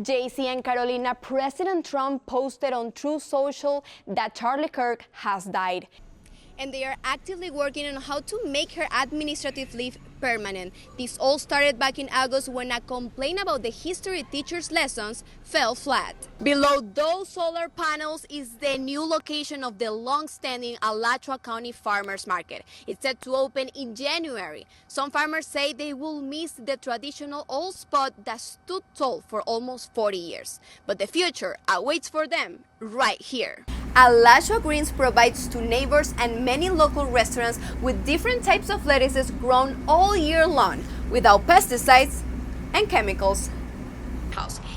JC and Carolina, President Trump posted on Truth Social that Charlie Kirk has died. And they are actively working on how to make her administrative leave permanent. This all started back in August when a complaint about the history teacher's lessons fell flat. Below those solar panels is the new location of the long-standing Alachua County Farmers Market. It's set to open in January. Some farmers say they will miss the traditional old spot that stood tall for almost 40 years. But the future awaits for them right here. Alachua Greens provides to neighbors and many local restaurants with different types of lettuces grown all year long without pesticides and chemicals.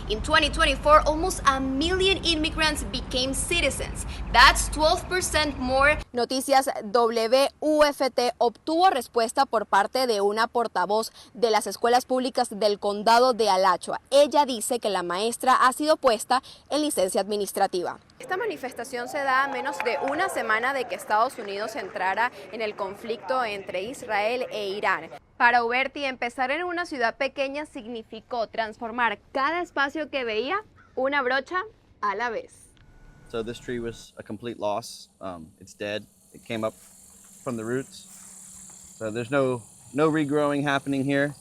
In 2024, almost 1 million immigrants became citizens. That's 12% more. Noticias WUFT obtuvo respuesta por parte de una portavoz de las escuelas públicas del condado de Alachua. Ella dice que la maestra ha sido puesta en licencia administrativa. Esta manifestación se da a menos de una semana de que Estados Unidos entrara en el conflicto entre Israel e Irán. Para Uberti, empezar en una ciudad pequeña significó transformar cada espacio que veía una brocha a la vez. So this tree was a complete loss. It's dead. It came up from the roots. So there's no regrowing happening here.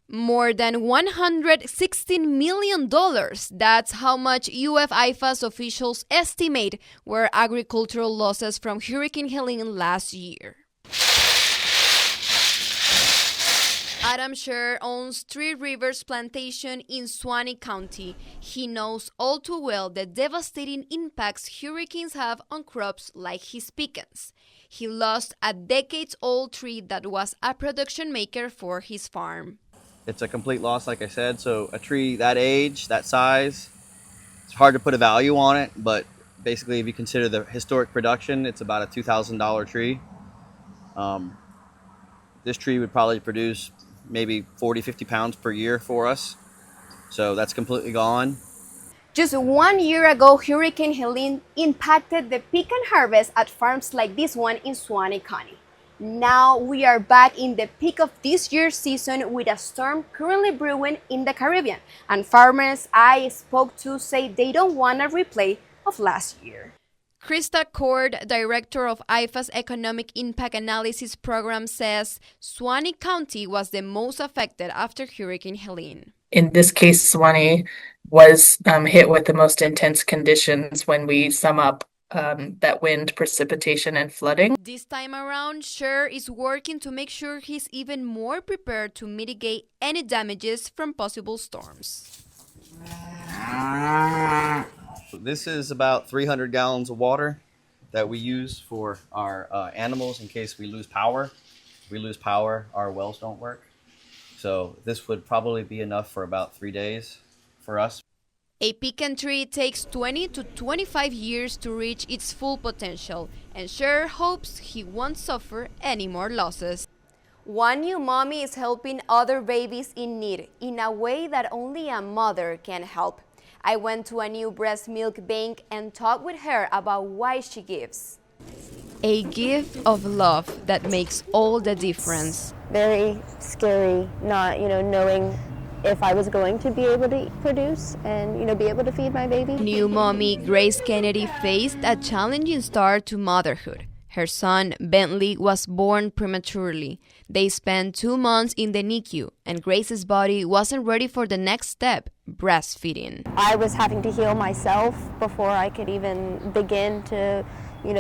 More than $116 million. That's how much UF-IFA's officials estimate were agricultural losses from Hurricane Helene last year. Adam Scher owns Three Rivers Plantation in Suwannee County. He knows all too well the devastating impacts hurricanes have on crops like his pecans. He lost a decades-old tree that was a production maker for his farm. It's a complete loss, like I said. So a tree that age, that size, it's hard to put a value on it, but basically if you consider the historic production, it's about a $2,000 tree. This tree would probably produce maybe 40, 50 pounds per year for us. So that's completely gone. Just 1 year ago, Hurricane Helene impacted the pecan harvest at farms like this one in Suwannee County. Now we are back in the peak of this year's season with a storm currently brewing in the Caribbean. And farmers I spoke to say they don't want a replay of last year. Krista Cord, director of IFA's Economic Impact Analysis Program, says Suwannee County was the most affected after Hurricane Helene. In this case, Suwannee was hit with the most intense conditions when we sum up that wind, precipitation, and flooding. This time around, Scher is working to make sure he's even more prepared to mitigate any damages from possible storms. This is about 300 gallons of water that we use for our animals in case we lose power. If we lose power, our wells don't work. So this would probably be enough for about 3 days for us. A pecan tree takes 20 to 25 years to reach its full potential, and Scher hopes he won't suffer any more losses. One new mommy is helping other babies in need in a way that only a mother can help. I went to a new breast milk bank and talked with her about why she gives. A gift of love that makes all the difference. Very scary, not, knowing if I was going to be able to produce and, be able to feed my baby. New mommy Grace Kennedy faced a challenging start to motherhood. Her son, Bentley, was born prematurely. They spent 2 months in the NICU, and Grace's body wasn't ready for the next step, breastfeeding. I was having to heal myself before I could even begin to,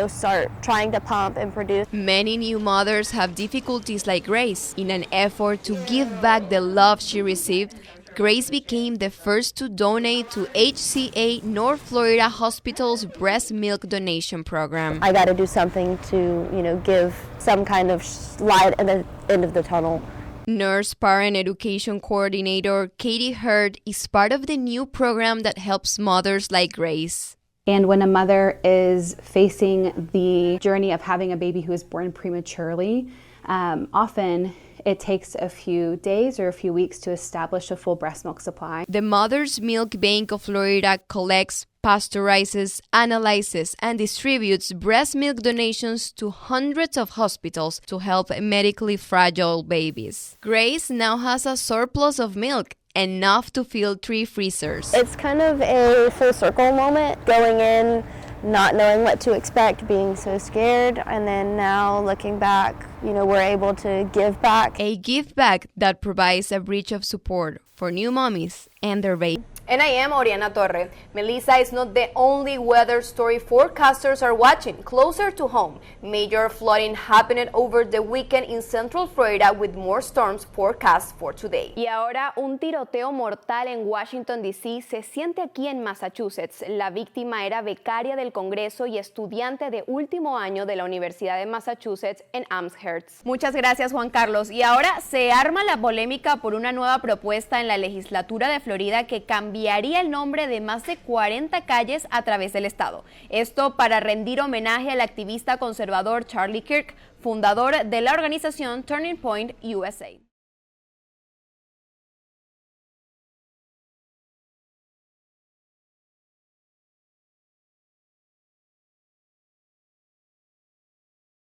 start trying to pump and produce. Many new mothers have difficulties like Grace. In an effort to give back the love she received, Grace became the first to donate to HCA North Florida Hospital's breast milk donation program. I got to do something to, give some kind of light at the end of the tunnel. Nurse Parent Education Coordinator Katie Hurd is part of the new program that helps mothers like Grace. And when a mother is facing the journey of having a baby who is born prematurely, often it takes a few days or a few weeks to establish a full breast milk supply. The Mother's Milk Bank of Florida collects, pasteurizes, analyzes, and distributes breast milk donations to hundreds of hospitals to help medically fragile babies. Grace now has a surplus of milk, enough to fill 3 freezers. It's kind of a full circle moment, going in, not knowing what to expect, being so scared, and then now looking back, we're able to give back. A give back that provides a bridge of support for new mommies and their babies. And I am OrianaTorre. Melissa is not the only weather story forecasters are watching. Closer to home, major flooding happened over the weekend in Central Florida with more storms forecast for today. Y ahora un tiroteo mortal en Washington, D.C. se siente aquí en Massachusetts. La víctima era becaria del Congreso y estudiante de último año de la Universidad de Massachusetts en Amherst. Muchas gracias, Juan Carlos. Y ahora se arma la polémica por una nueva propuesta en la legislatura de Florida que cambiaría el nombre de más de 40 calles a través del estado. Esto para rendir homenaje al activista conservador Charlie Kirk, fundador de la organización Turning Point USA.